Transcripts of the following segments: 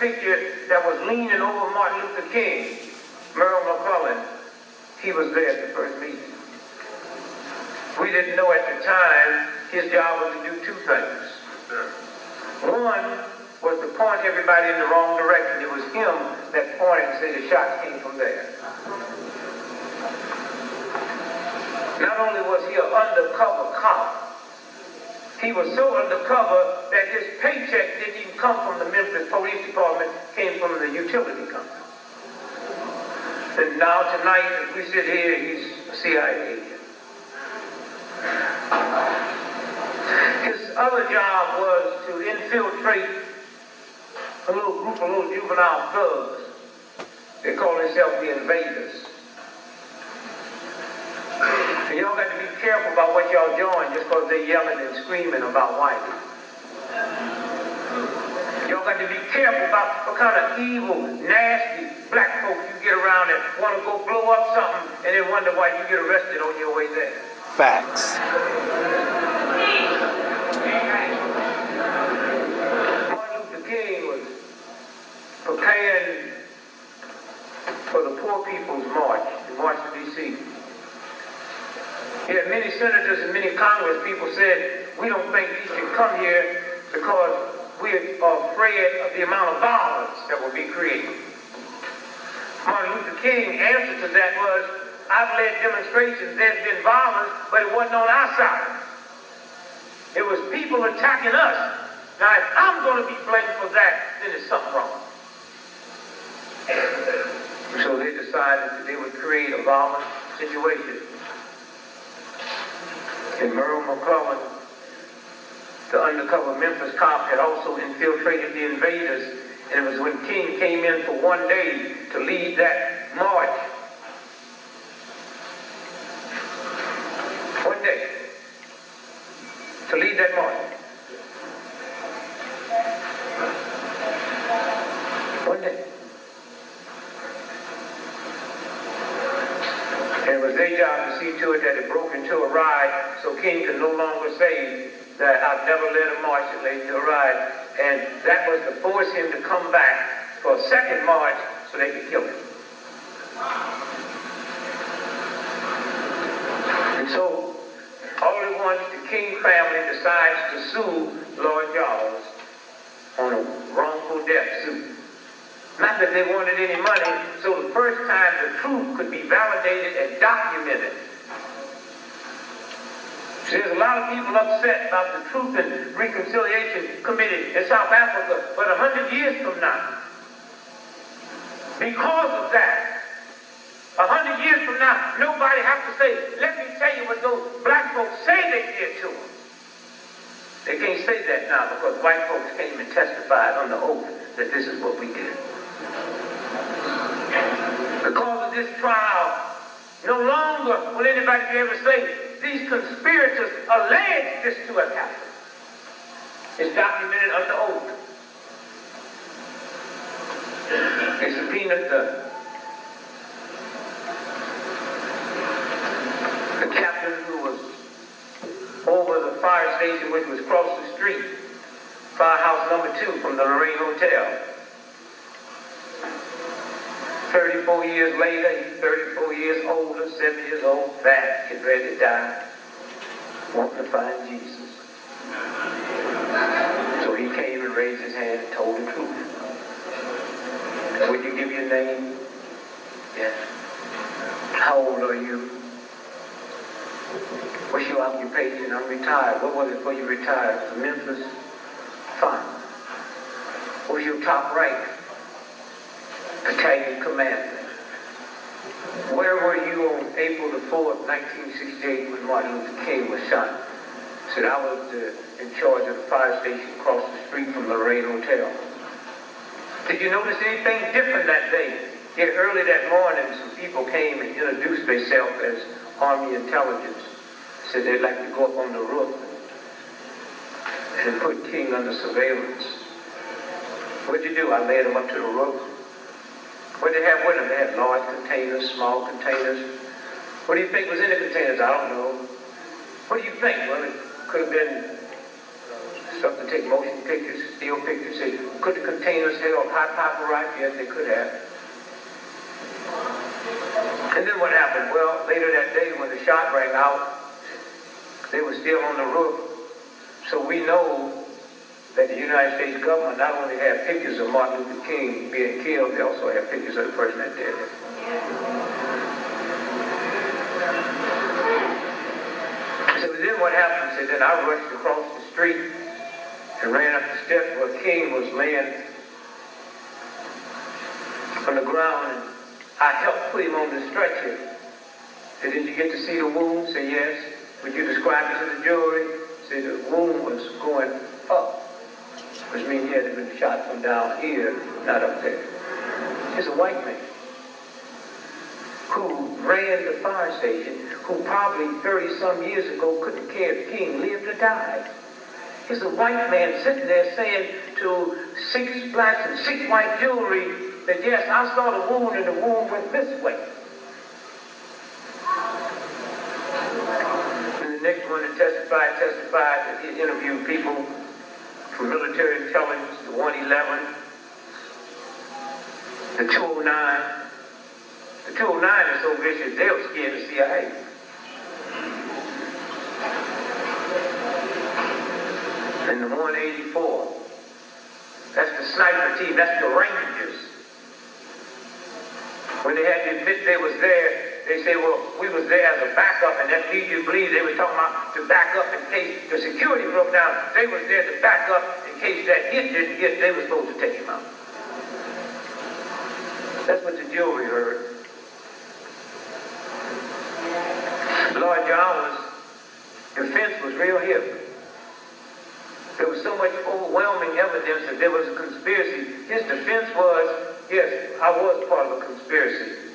picture that was leaning over Martin Luther King, Merle McClellan, he was there at the first meeting. We didn't know at the time his job was to do two things. One was to point everybody in the wrong direction. It was him that pointed and said the shots came from there. Not only was he an undercover cop, he was so undercover that his paycheck didn't even come from the Memphis Police Department, came from the utility company. And now tonight, as we sit here, he's a CIA agent. His other job was to infiltrate a little group of little juvenile thugs. They call themselves the Invaders. And y'all got to be careful about what y'all join just because they're yelling and screaming about white. Y'all got to be careful about what kind of evil, nasty black folks you get around that want to go blow up something and then wonder why you get arrested on your way there. Facts. Martin Luther King was preparing for the Poor People's March in Washington, D.C. He had many senators and many Congress people said, we don't think he should come here because we are afraid of the amount of violence that will be created. Martin Luther King's answer to that was, I've led demonstrations, there's been violence, but it wasn't on our side. It was people attacking us. Now, if I'm going to be blamed for that, then there's something wrong. So they decided that they would create a violent situation. And Merle McClellan, the undercover Memphis cop, had also infiltrated the Invaders. And it was when King came in for one day to lead that march. One day. To lead that march. One day. And it was their job to see to it that it broke into a ride so King could no longer say that I've never led a march that led to a ride. And that was to force him to come back for a second march so they could kill him. And so, all at once, the King family decides to sue Lord Charles on a wrongful death suit. Not that they wanted any money, so the first time the truth could be validated and documented. There's a lot of people upset about the Truth and Reconciliation Committee in South Africa, but 100 years from now, because of that, 100 years from now, nobody has to say, let me tell you what those black folks say they did to them. They can't say that now because white folks came and testified on the oath that this is what we did. Because of this trial, no longer will anybody be able to say, these conspirators allege this to have happened. It's documented under oath. They subpoenaed the captain who was over the fire station, which was across the street, firehouse number 2 from the Lorraine Hotel. 34 years later, he's 34 years older, 7 years old, fat, getting ready to die, wanting to find Jesus. So he came and raised his hand and told the truth. Would you give your name? Yes. How old are you? What's your occupation? I'm retired. What was it before you retired? Memphis? Fine. What's your top rank? Battalion commander. Where were you on April the 4th, 1968 when Martin Luther King was shot? Said I was in charge of the fire station across the street from the Lorraine Hotel. Did you notice anything different that day? Here early that morning, some people came and introduced themselves as Army intelligence. Said they'd like to go up on the roof and put King under surveillance. What'd you do? I led him up to the roof. What did they have with them? They had large containers, small containers. What do you think was in the containers? I don't know. What do you think? Well, it could have been stuff to take motion pictures, still pictures. Could the containers held high paparazzi? Yes, they could have. And then what happened? Well, later that day when the shot rang out, they were still on the roof. So we know that the United States government not only had pictures of Martin Luther King being killed, they also had pictures of the person that did it. So then what happened? So then I rushed across the street and ran up the steps where King was laying on the ground, and I helped put him on the stretcher. Said, did you get to see the wound? Say yes. Would you describe it to the jury? Say the wound was going up, which means he had been shot from down here, not up there. He's a white man who ran the fire station, who probably 30-some years ago couldn't care if King lived or died. He's a white man sitting there saying to 6 blacks and 6 white jewelry that, yes, I saw the wound and the wound went this way. And the next one to testified that he interviewed people from military intelligence, the 111, the 209. The 209 is so vicious, they were scared of CIA. And the 184, that's the sniper team, that's the Rangers. When they had to admit they was there, they say, well, we was there as a backup, and that leads you to believe they were talking about to back up in case the security broke down. They was there to back up in case that hit didn't hit, they were supposed to take him out. That's what the jury heard. Lord John defense was real heavy. There was so much overwhelming evidence that there was a conspiracy. His defense was, yes, I was part of a conspiracy.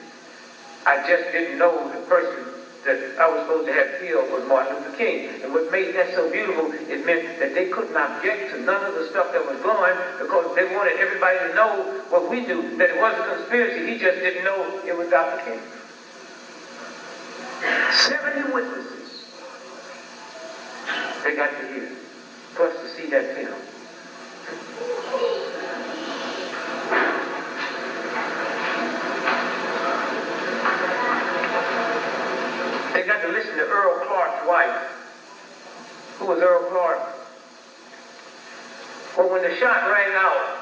I just didn't know the person that I was supposed to have killed was Martin Luther King. And what made that so beautiful, it meant that they couldn't object to none of the stuff that was going because they wanted everybody to know what we knew, that it was a conspiracy. He just didn't know it was Dr. King. 70 witnesses they got to hear, plus to see that film. They got to listen to Earl Clark's wife. Who was Earl Clark? Well, when the shot rang out,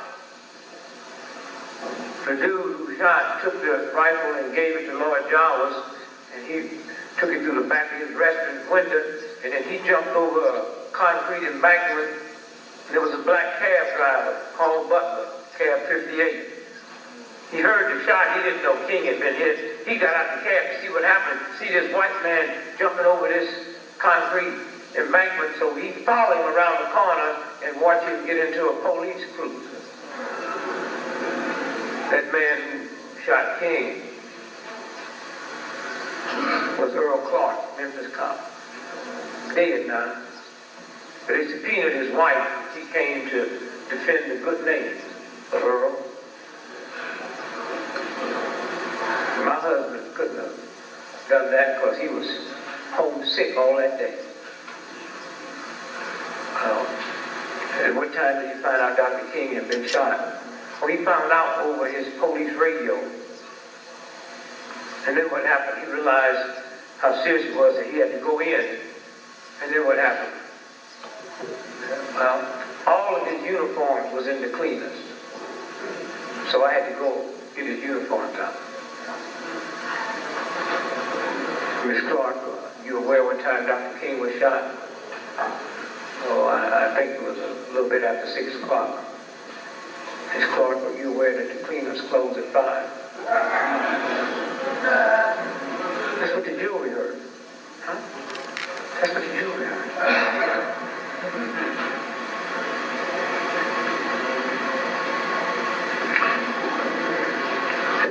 the dude who shot took the rifle and gave it to Lord Jarvis, and he took it through the back of his restaurant window, and then he jumped over a concrete embankment, and there was a black cab driver called Butler, cab 58. He heard the shot. He didn't know King had been hit. He got out the cab to see what happened, see this white man jumping over this concrete embankment, so he followed him around the corner and watched him get into a police cruiser. That man who shot King was Earl Clark, Memphis cop. Dead now. But they subpoenaed his wife. She came to defend the good name of Earl. My husband couldn't have done that because he was homesick all that day. At what time did he find out Dr. King had been shot? Well, he found out over his police radio. And then what happened? He realized how serious it was that he had to go in. And then what happened? Well, all of his uniforms was in the cleaners. So I had to go get his uniforms out. Miss Clark, you aware what time Dr. King was shot? Oh, I think it was a little bit after 6 o'clock. Miss Clark, were you aware that the cleaners closed at 5? That's what the jury heard. Huh? That's what the jury heard.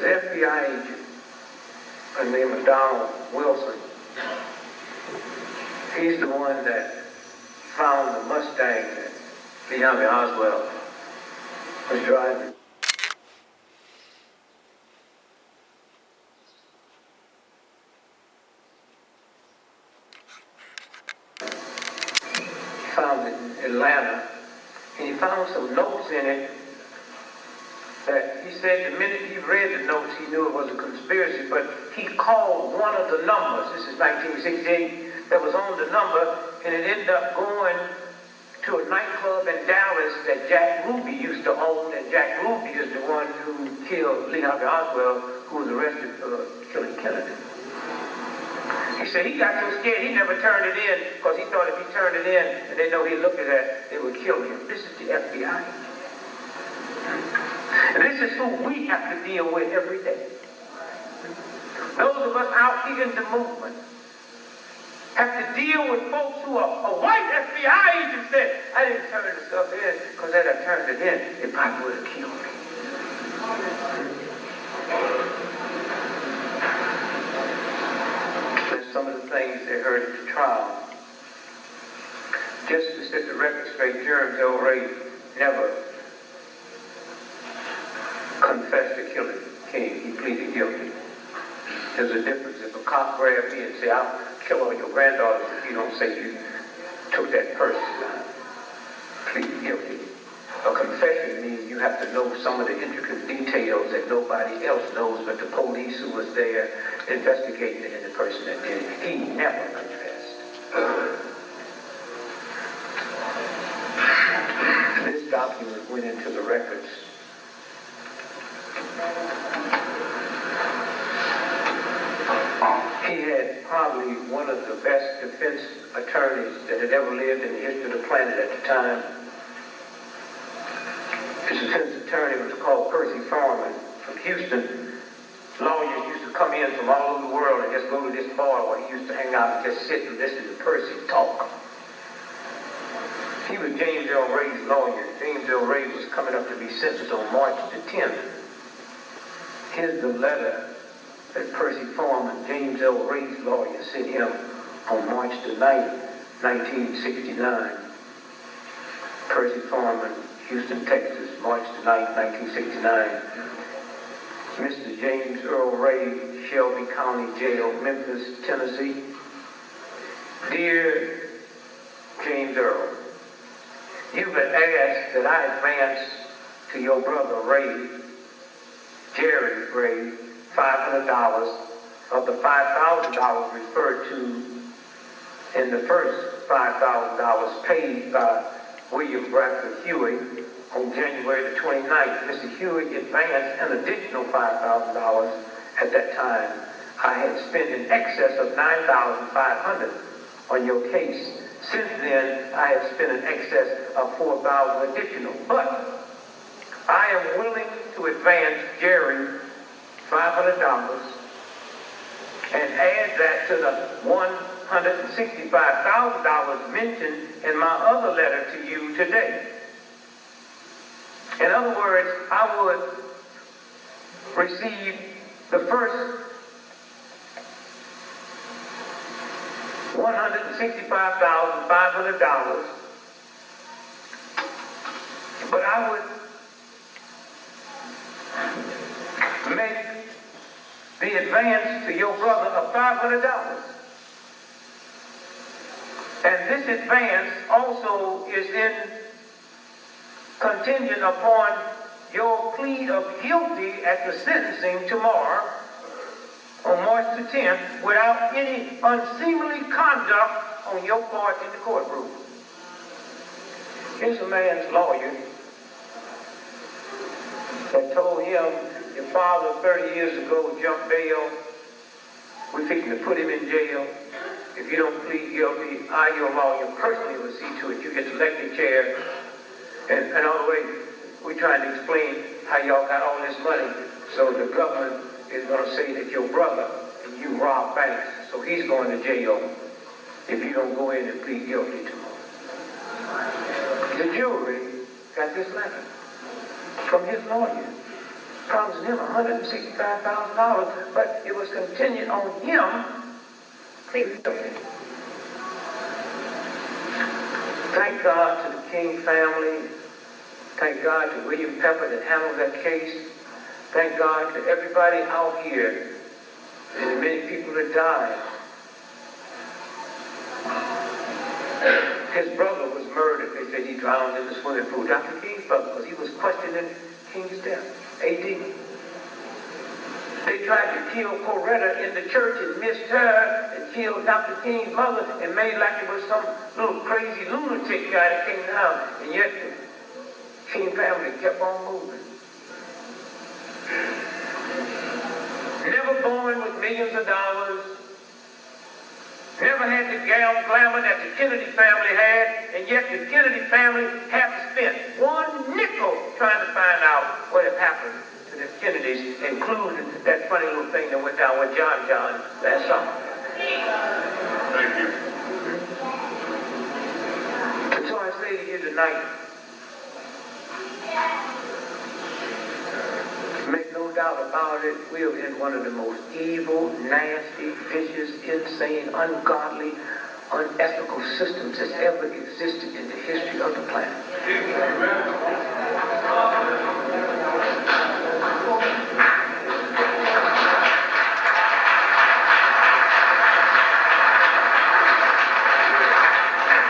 There's an FBI agent by the name of Donald Wilson. He's the one that found the Mustang that Leon Oswald was driving. Found it in Atlanta. And he found some notes in it that he said the minute he read the notes, he knew it was a conspiracy, but he called one of the numbers, this is 1968, that was on the number, and it ended up going to a nightclub in Dallas that Jack Ruby used to own, and Jack Ruby is the one who killed Lee Harvey Oswald, who was arrested for killing Kennedy. He said he got so scared he never turned it in because he thought if he turned it in and they know he looked at that, they would kill him. This is the FBI. And this is who we have to deal with every day. Those of us out here in the movement have to deal with folks who are a white FBI agent said, I didn't turn the stuff in because had I turned it in, it probably would have killed me. There's some of the things they heard at the trial. Just to set the record straight, James L. Ray never confessed to killing King. He pleaded guilty. There's a difference. If a cop grabbed me and said, I'll kill all your granddaughters if you don't say you took that purse, pleaded guilty. A confession means you have to know some of the intricate details that nobody else knows but the police who was there investigating it and the person that did it. He never confessed. This document went into the records. He had probably one of the best defense attorneys that had ever lived in the history of the planet at the time. His defense attorney was called Percy Foreman from Houston. Lawyers used to come in from all over the world and just go to this bar where he used to hang out and just sit and listen to Percy talk. He was James L. Ray's lawyer. James L. Ray was coming up to be sentenced on March the 10th. Here's the letter that Percy Foreman, James L. Ray's lawyer, sent him on March the 9th, 1969. Percy Foreman, Houston, Texas, March the 9th, 1969. Mr. James Earl Ray, Shelby County Jail, Memphis, Tennessee. Dear James Earl, you've been asked that I advance to your brother Ray, Jerry Ray, $500 of the $5,000 referred to in the first $5,000 paid by William Bradford Huey on January the 29th. Mr. Huey advanced an additional $5,000. At that time, I had spent in excess of $9,500 on your case. Since then, I have spent in excess of $4,000 additional. But I am willing to advance Jerry $500 and add that to the $165,000 mentioned in my other letter to you today. In other words, I would receive the first $165,500, but I would make the advance to your brother of $500. And this advance also is contingent upon your plea of guilty at the sentencing tomorrow on March the 10th without any unseemly conduct on your part in the courtroom. Here's a man's lawyer that told him, your father 30 years ago jumped bail. We're fixing to put him in jail. If you don't plead guilty, I, your lawyer, personally will see to it you get the elected chair. And all the way, we're trying to explain how y'all got all this money. So the government is going to say that your brother and you robbed banks. So he's going to jail if you don't go in and plead guilty tomorrow. The jury got this letter from his lawyer, promising him $165,000, but it was contingent on him pleading guilty. Thank God to the King family. Thank God to William Pepper that handled that case. Thank God to everybody out here and the many people that died. His brother was murdered. They said he drowned in the swimming pool. Dr. King's brother, because he was questioning King's death. AD. They tried to kill Coretta in the church and missed her and killed Dr. King's mother and made like it was some little crazy lunatic guy that came down. And yet the King family kept on moving. Never born with millions of dollars. Never had the glamour that the Kennedy family had, and yet the Kennedy family had to spend one nickel trying to find out what had happened to the Kennedys, including that funny little thing that went down with John last summer. Thank you. And so I say to you tonight, make no doubt about it, we are in one of the most evil, nasty, vicious, insane, ungodly, unethical systems that's ever existed in the history of the planet.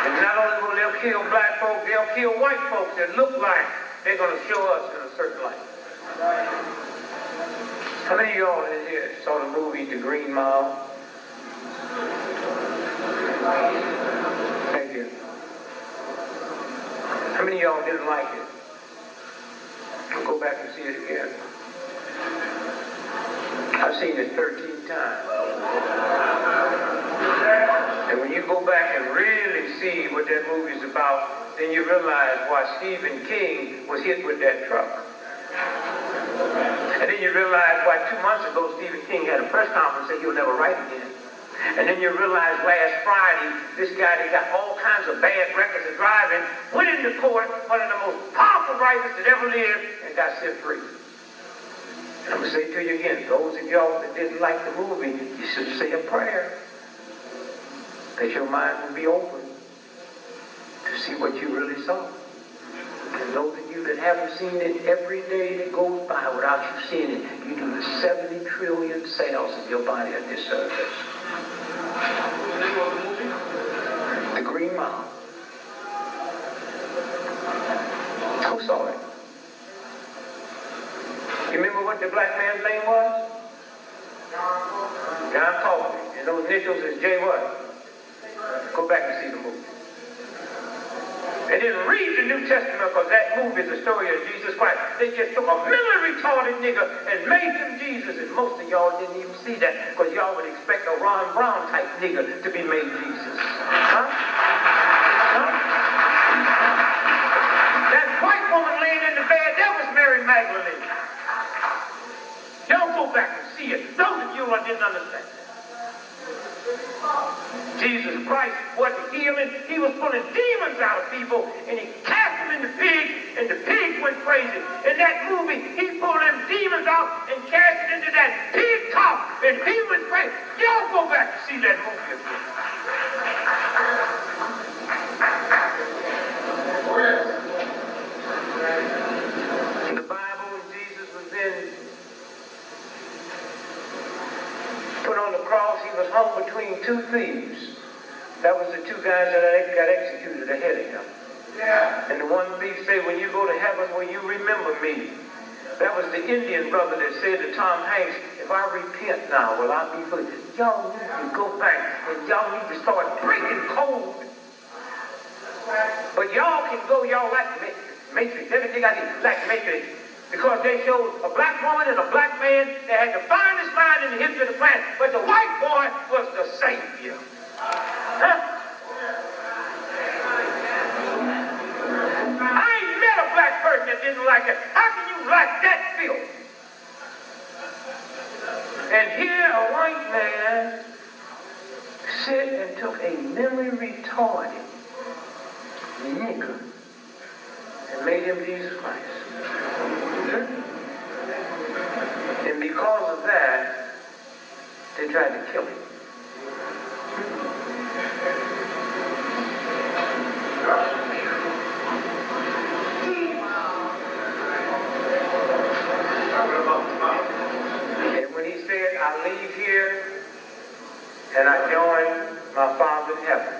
And not only will they kill black folks, they'll kill white folks that look like they're going to show us in a certain light. How many of y'all in here saw the movie The Green Mile? Thank you. How many of y'all didn't like it? I'll go back and see it again. I've seen it 13 times. And when you go back and really see what that movie's about, then you realize why Stephen King was hit with that truck. And then you realize why 2 months ago Stephen King had a press conference and said he'll never write again. And then you realize last Friday, this guy that got all kinds of bad records of driving went into court, one of the most powerful writers that ever lived, and got set free. And I'm going to say to you again, those of y'all that didn't like the movie, you should say a prayer that your mind will be open to see what you really saw. And those of you that haven't seen it, every day that goes by without you seeing it, you do the 70 trillion cells of your body a disservice. The Green Mile. Who saw it? You remember what the black man's name was? John Coffey. And those initials is J what? Go back and see the movie. And then read the New Testament, because that movie is the story of Jesus Christ. They just took a mentally retarded nigga and made him Jesus, and most of y'all didn't even see that, because y'all would expect a Ron Brown type nigga to be made Jesus. Huh? That white woman laying in the bed, that was Mary Magdalene. Y'all go back and see it. Those of you who didn't understand. Jesus Christ wasn't healing. He was pulling demons out of people, and he cast them in the pigs, and the pigs went crazy. In that movie, he pulled them demons out and cast it into that pig cough, and he went crazy. Y'all go back and see that movie again. In the Bible, when Jesus was then put on the cross, he was hung between two thieves. That was the two guys that got executed ahead of him. Yeah. And the one thief said, when you go to heaven, will you remember me? That was the Indian brother that said to Tom Hanks, if I repent now, will I be free? Y'all need to go back and y'all need to start breaking code. But y'all can go, y'all like Matrix. Everything I did, like Matrix. Because they showed a black woman and a black man that had the finest mind in the history of the planet. But the white boy was the savior. Huh? I ain't met a black person that didn't like it. How can you like that filth? And here a white man sit and took a memory retarded nigger and made him Jesus Christ. And because of that, they tried to kill him. And when he said, I leave here and I join my Father in heaven.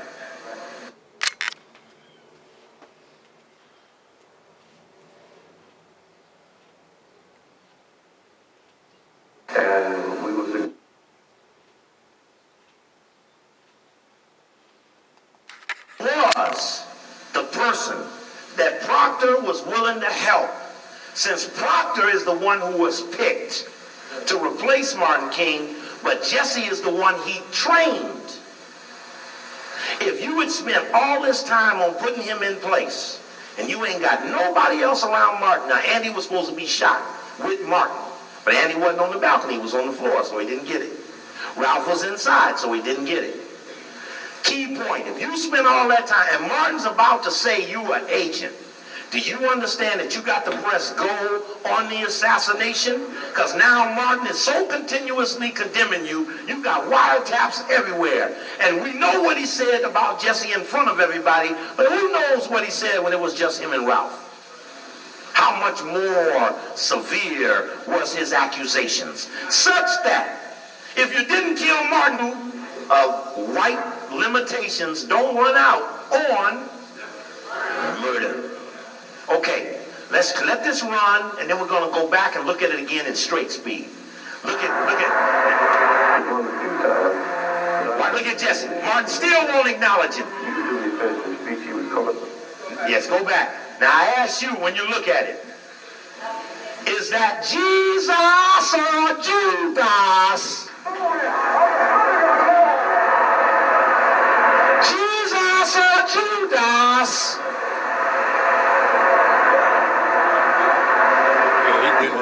was the person that Proctor was willing to help, since Proctor is the one who was picked to replace Martin King, but Jesse is the one he trained. If you would spend all this time on putting him in place, and you ain't got nobody else around Martin. Now, Andy was supposed to be shot with Martin, but Andy wasn't on the balcony. He was on the floor, so he didn't get it. Ralph was inside, so he didn't get it. Key point, if you spend all that time, and Martin's about to say you an agent, do you understand that you got to press go on the assassination? Because now Martin is so continuously condemning you, you got wiretaps everywhere. And we know what he said about Jesse in front of everybody, but who knows what he said when it was just him and Ralph? How much more severe was his accusations? Such that if you didn't kill Martin, white limitations don't run out on murder. Okay, let's let this run, and then we're going to go back and look at it again in straight speed. Look at Jesse. Martin still won't acknowledge it. Yes, go back. Now I ask you, when you look at it, is that Jesus or Judas? Jesus or Judas?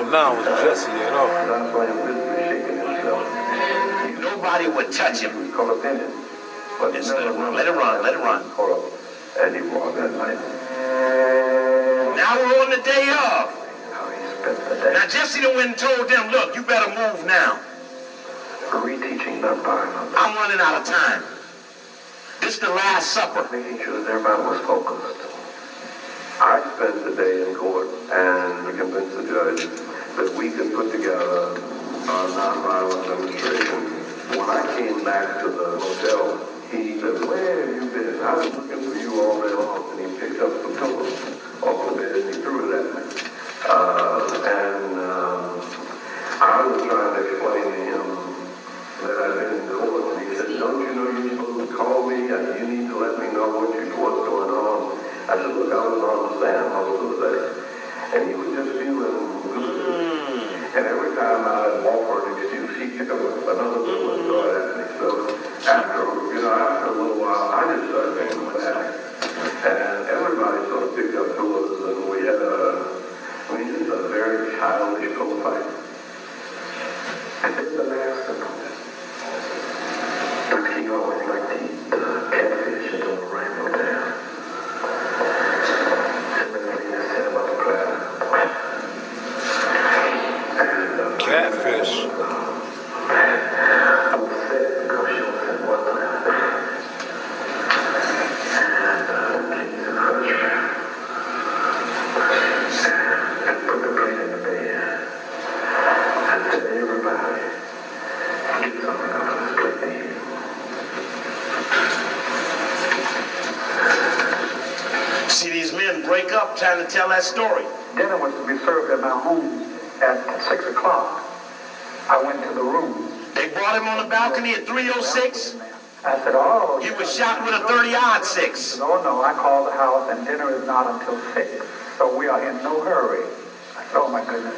Now was Jesse at all. Nobody would touch him. Just let it run, let it run, let it run. Now we're on the day of. Now Jesse done went and told them, look, you better move now. I'm running out of time. This is the Last Supper. Making sure that everybody was focused. I spent the day in court and convinced the judge that we could put together a nonviolent demonstration. When I came back to the hotel, he said, where have you been? I was looking for you all day long. And he picked up the pillow off the bed and he threw it at me. I was trying to explain to him that I'd been in court. And he said, don't you know you're supposed to call me and you need to let me know what's going on? I said, look, I was on the stand most of the day. And he was just feeling good. And every time I'd offer an excuse, he'd pick up another pillow and throw it at me. So after a little while, I just started thinking back. And everybody sort of picked up pillows, and we had just a very childish pillow fight. And then the last thing, he always liked to eat catfish until the rain went down. Catfish. See these men break up trying to tell that story. Dinner was to be served at my home at 6 o'clock. I went to the room. They brought him on the balcony at 3:06. I said, oh. He was shot with a 30-06. Oh, no, I called the house and dinner is not until 6. So we are in no hurry. I said, oh, my goodness.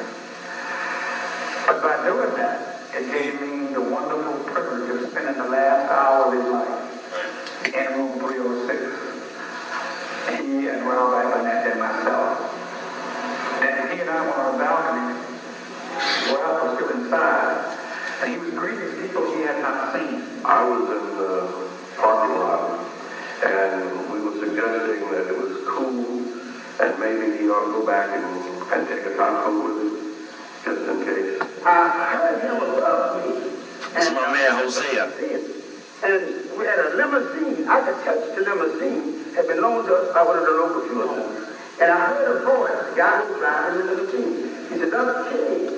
But by doing that, it gave me the wonderful privilege of spending the last hour of his life in room 306. He and Ralph Abernathy and myself. And he and I were on the balcony. Ralph was still inside. And he was greeting people he had not seen. I was in the parking lot, and we were suggesting that it was cool, and maybe he ought to go back and take a taco with it, just in case. I heard him above me. This is my man, Hosea. And we had a limousine. I could touch the limousine. Had been loaned to us by one of the local fuel homes. And I heard a voice, the guy who was driving the limousine. He said, Dr. King,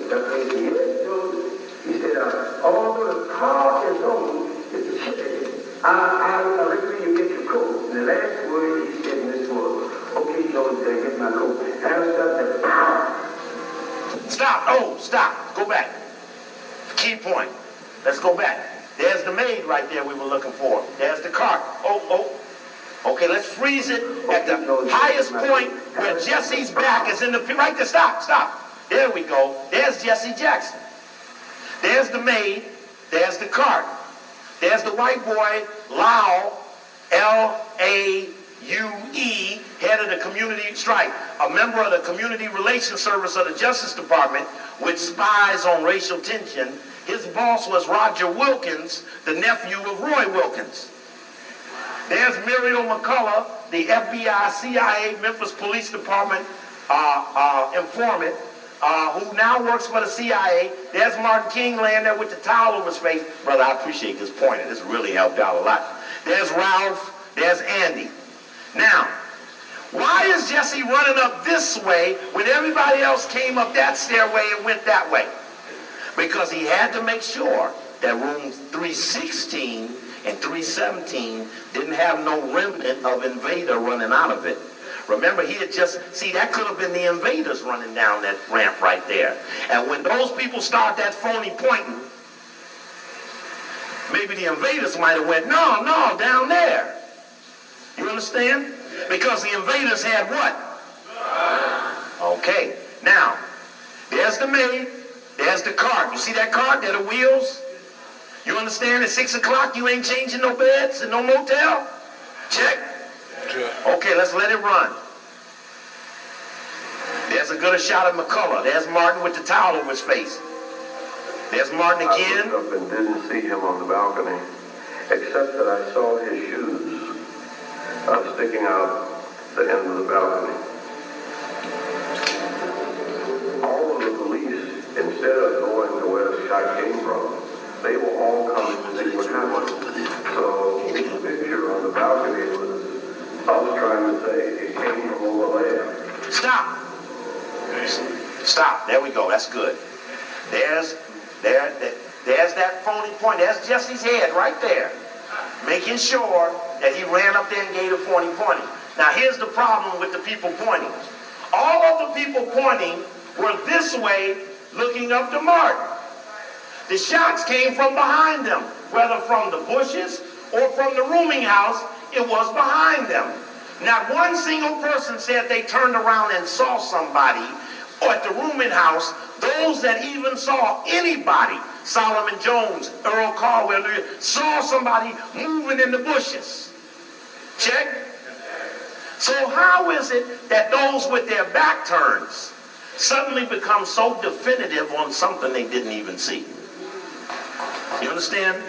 he said, although the car is on, it's chilly. I recommend you get your coat. And the last word he said in this was, okay, George, get my coat. And I started to pow. Stop. Oh, stop. Go back. Key point. Let's go back. There's the maid right there we were looking for. There's the car. Oh. Okay. Okay, let's freeze it at the highest point where Jesse's back is in the, right there, stop. There we go. There's Jesse Jackson. There's the maid. There's the cart. There's the white boy, Lau, L-A-U-E, head of the community strike, a member of the Community Relations Service of the Justice Department, which spies on racial tension. His boss was Roger Wilkins, the nephew of Roy Wilkins. There's Muriel McCullough, the FBI, CIA, Memphis Police Department informant, who now works for the CIA. There's Martin King laying there with the towel over his face. Brother, I appreciate this pointer. This really helped out a lot. There's Ralph. There's Andy. Now, why is Jesse running up this way when everybody else came up that stairway and went that way? Because he had to make sure that room 316 and 317 didn't have no remnant of invader running out of it. Remember, he had just, see, that could have been the invaders running down that ramp right there. And when those people start that phony pointing, maybe the invaders might have went, no, down there. You understand? Because the invaders had what? Okay. Now, there's the maid. There's the cart. You see that cart? There are the wheels. You understand? At 6 o'clock, you ain't changing no beds and no motel? Check. Okay, let's let it run. There's a good shot of McCullough. There's Martin with the towel over his face. There's Martin again. I looked up and didn't see him on the balcony, except that I saw his shoes sticking out the end of the balcony. All of the police, instead of going to where the shot came from, they were all coming to see what happened. So the picture on the balcony was us trying to say it came from over there. Stop. There we go. That's good. There's that phony point. There's Jesse's head right there, making sure that he ran up there and gave the phony pointing. Now here's the problem with the people pointing. All of the people pointing were this way, looking up to Martin. The shots came from behind them, whether from the bushes or from the rooming house. It was behind them. Not one single person said they turned around and saw somebody at the rooming house. Those that even saw anybody, Solomon Jones, Earl Caldwell, saw somebody moving in the bushes. Check. So how is it that those with their back turns suddenly become so definitive on something they didn't even see? You understand?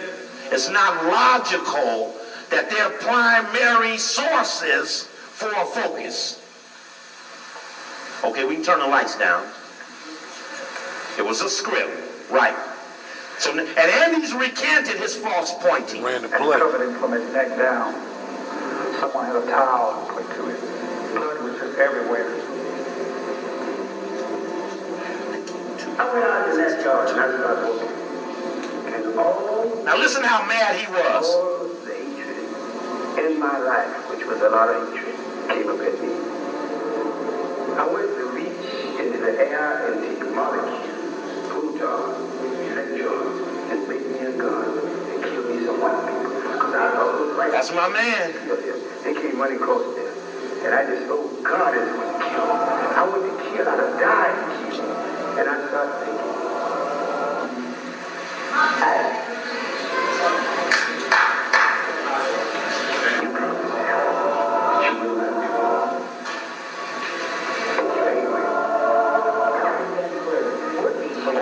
It's not logical that they're primary sources for a focus. Okay, we can turn the lights down. It was a script, right? So, and Andy's recanted his false pointing. Ran the And play. covered him from his neck down. Someone had a towel put to it. Blood was just everywhere. I went out in that yard and I started walking. And all Now listen how mad he was. the hatred in my life, which was a lot of hatred, came up at me. I went to reach into the air and take molecules, protons, electrons, and make me a gun and kill me some white people. Because I thought it was right. That's my man. They came running close there. And I just, oh God, it's going to kill. I went to kill, I'd have died to kill. And I started thinking,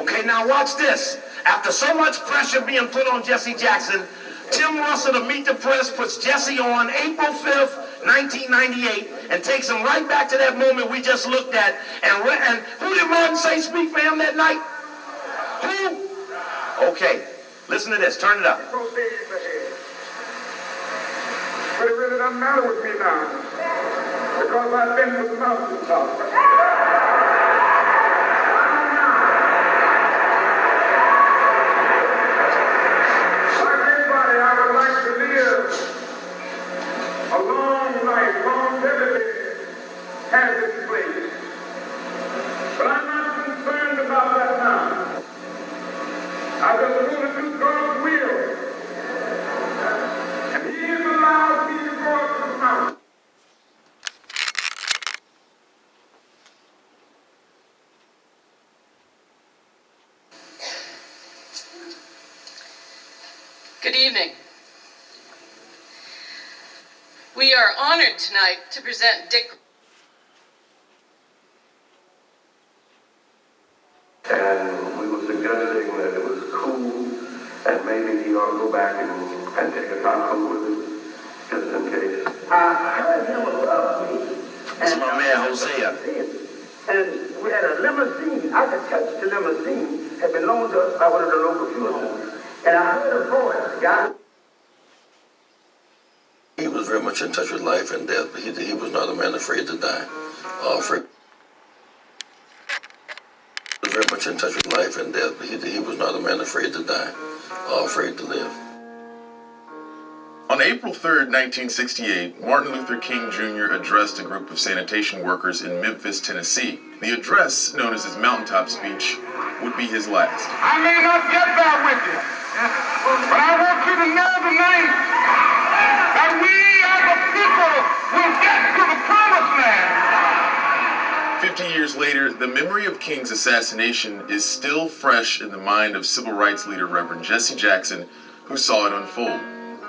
Okay, now watch this. After so much pressure being put on Jesse Jackson, Tim Russell of Meet the Press puts Jesse on April 5th, 1998, and takes him right back to that moment we just looked at. And who did Martin say speak for him that night? Who? Okay, listen to this. Turn it up. But it really doesn't matter with me now. Because I've been with the mountaintop. A long life, longevity has its place. But I'm not concerned about that now. I just want to do God's will. And He has allowed me to go up to the mountain. Good evening. We are honored tonight to present Dick. And we were suggesting that it was cool and maybe he ought to go back and take a taco with it, just in case. I heard him above me. It's my man Hosea. And we had a limousine. I could touch the limousine. Had been loaned to us by one of the local fuel homes. And I heard a voice, guy. He was very much in touch with life and death, but he was not a man afraid to die. He was very much in touch with life and death, but he was not a man afraid to die, or afraid to live. On April 3rd, 1968, Martin Luther King Jr. addressed a group of sanitation workers in Memphis, Tennessee. The address, known as his mountaintop speech, would be his last. I may not get there with you, but I want you to know tonight that we as a people will get to the promised land. 50 years later, the memory of King's assassination is still fresh in the mind of civil rights leader Reverend Jesse Jackson, who saw it unfold.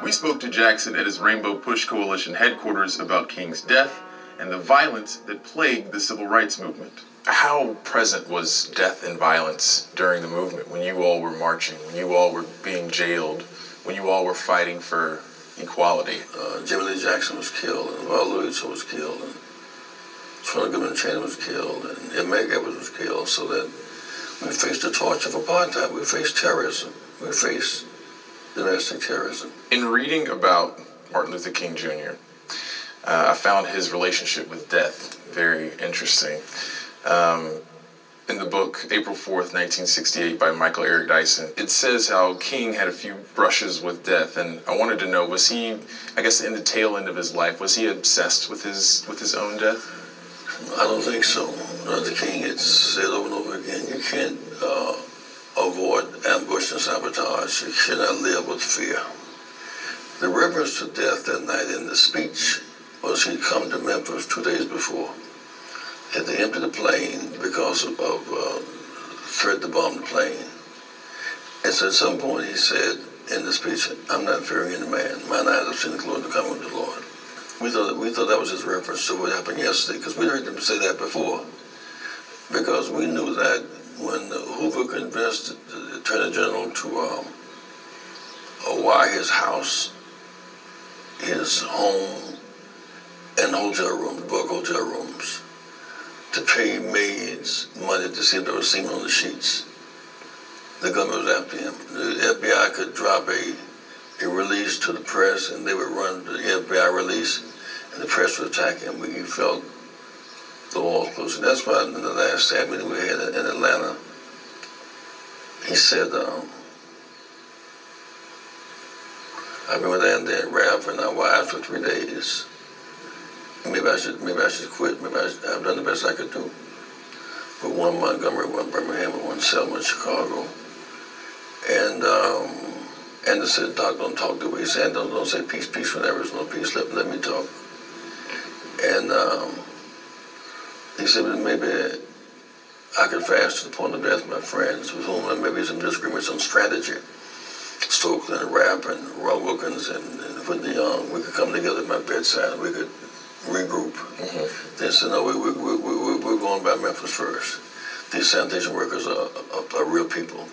We spoke to Jackson at his Rainbow Push Coalition headquarters about King's death and the violence that plagued the civil rights movement. How present was death and violence during the movement, when you all were marching, when you all were being jailed, when you all were fighting for equality? Jimmy Lee Jackson was killed, and Val Lewis was killed, and Trinidad Goodman Cheney was killed, and Ed Edwards was killed, so that we faced the torture of apartheid, we faced terrorism, we faced domestic terrorism. In reading about Martin Luther King Jr., I found his relationship with death very interesting. In the book, April 4th, 1968, by Michael Eric Dyson, it says how King had a few brushes with death, and I wanted to know, was he, I guess in the tail end of his life, was he obsessed with his own death? I don't think so. Dr. King had said over and over again, you can't avoid ambush and sabotage. You cannot live with fear. The reference to death that night in the speech was he'd come to Memphis 2 days before. Had to empty the plane because of threat to bomb the plane. And so at some point he said in the speech, I'm not fearing any man. Mine eyes have seen the glory of the coming of the Lord. We thought that was his reference to what happened yesterday, because we'd heard him say that before. Because we knew that when Hoover convinced the Attorney General to wire his house, his home, and hotel rooms, book hotel rooms, to pay maids money to see if there was semen on the sheets, the government was after him. The FBI could drop a release to the press, and they would run the FBI release, and the press would attack him. We felt the walls closing. That's why in the last staff meeting we had in Atlanta, he said, I've been with Andy and Ralph and our wives for 3 days. Maybe I should quit. Maybe I've done the best I could do. But one Montgomery, one Birmingham, and one Selma in Chicago. And they said, Doc, don't talk to me. He said, don't say peace, peace when there is no peace. Let me talk. And he said, maybe I could fast to the point of death my friends with whom there may be some disagreements on strategy. Stokely and Rapp and Rob Wilkins and Whitney Young, we could come together at my bedside. We could regroup. Mm-hmm. They said, no, we're going by Memphis first. These sanitation workers are real people.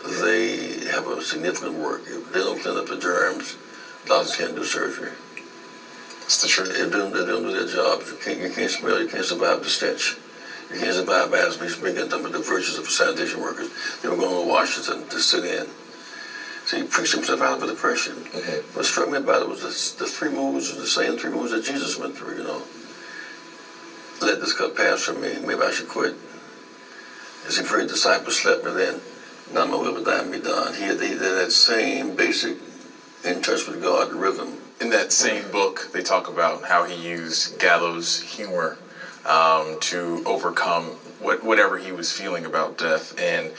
They have a significant work. If they don't clean up the germs, doctors can't do surgery. It's the truth. They don't do their jobs. You can't smell, you can't survive the stench. You can't survive asthma. You speak of the virtues of sanitation workers. They were going to Washington to sit in. So he preached himself out of a depression. Mm-hmm. What struck me about it was the three moves, the same three moves that Jesus went through, you know. Let this cup pass from me. Maybe I should quit. As he prayed, disciples slept, and then, not my will, but thine be done. He had that same basic in touch with God rhythm. In that same book, they talk about how he used gallows humor to overcome whatever he was feeling about death. And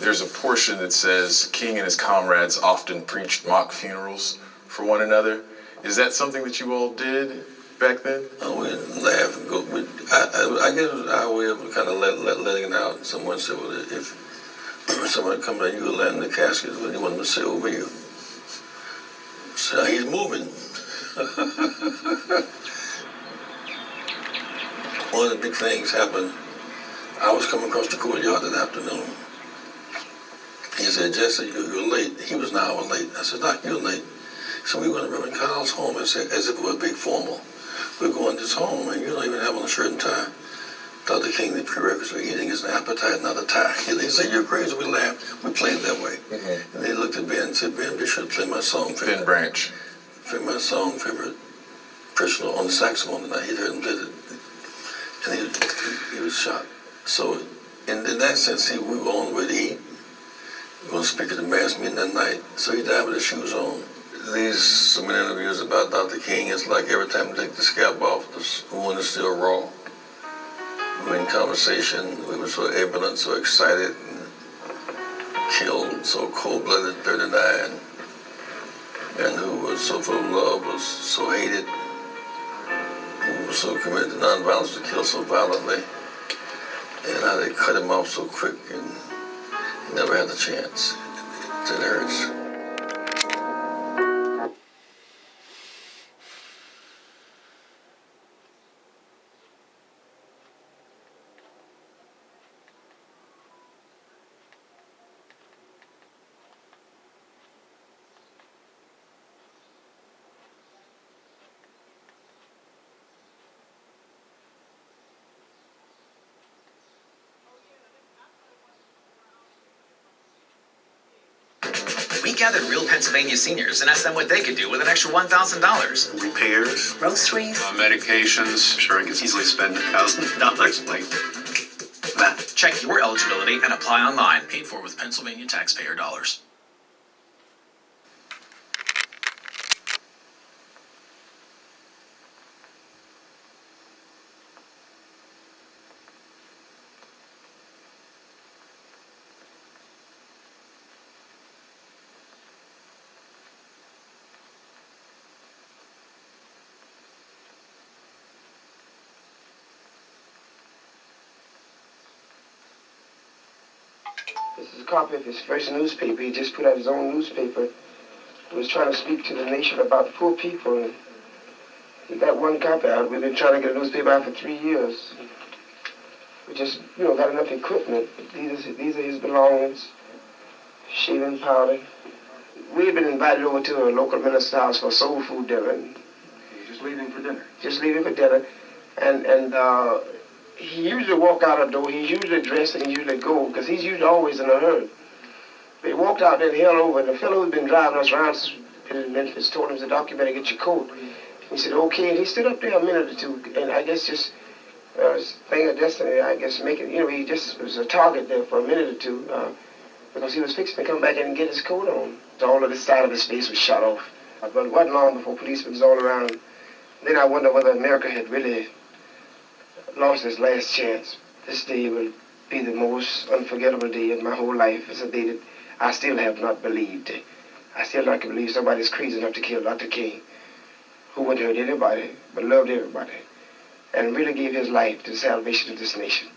there's a portion that says King and his comrades often preached mock funerals for one another. Is that something that you all did back then? We laugh and go. I guess it was our way of kind of letting it out. Someone said, well, if someone comes and you will land in the casket, what do you want them to say over you? So he's moving. One of the big things happened. I was coming across the courtyard that afternoon. He said, Jesse, you're late. He was an hour late. I said, Doc, you're late. So we went to Reverend Kyle's home and said, as if it was big formal. We're going to his home and you don't even have on a shirt and tie. Dr. King, the prerequisite for eating is an appetite, not a tie. They said, you're crazy. We laughed. We played that way. Mm-hmm. And they looked at Ben and said, Ben, be sure to play my song. Ben Branch. Play my song, favorite personal on the saxophone tonight. He'd heard him play it. And he was shot. So in that sense, we were on the way to eat. We were going to speak at the mass meeting that night. So he died with his shoes on. So many interviews about Dr. King, it's like every time we take the scalp off, the wound is still raw. We were in conversation, we were so evident, so excited, and killed, so cold-blooded, 39, and who was so full of love, was so hated, who was so committed to nonviolence, to kill so violently, and how they cut him off so quick, and he never had the chance. It hurts. We gathered real Pennsylvania seniors and asked them what they could do with an extra $1,000. Repairs, Groceries, medications. I'm sure I could easily spend $1,000 like that. Check your eligibility and apply online. Paid for with Pennsylvania taxpayer dollars. This is a copy of his first newspaper. He just put out his own newspaper. He was trying to speak to the nation about poor people. And he got one copy out. We've been trying to get a newspaper out for 3 years. We just, got enough equipment. These are his belongings. Shaving powder. We had been invited over to a local minister's house for a soul food dinner. And You're just leaving for dinner. just leaving for dinner. And he usually walk out the door. He's usually dressed and he usually go because he's usually always in a hurry. But he walked out there and held over, and the fellow who's been driving us around in Memphis told him, Doc, you better get your coat. He said, okay, and he stood up there a minute or two, and I guess just thing of destiny, I guess making, he just was a target there for a minute or two because he was fixing to come back in and get his coat on. All of the side of his face was shot off. But it wasn't long before policemen was all around. Then I wonder whether America had really lost its last chance. This day will be the most unforgettable day in my whole life. It's a day that I still have not believed. I still not can believe somebody's crazy enough to kill Dr. King, who wouldn't hurt anybody, but loved everybody, and really gave his life to the salvation of this nation.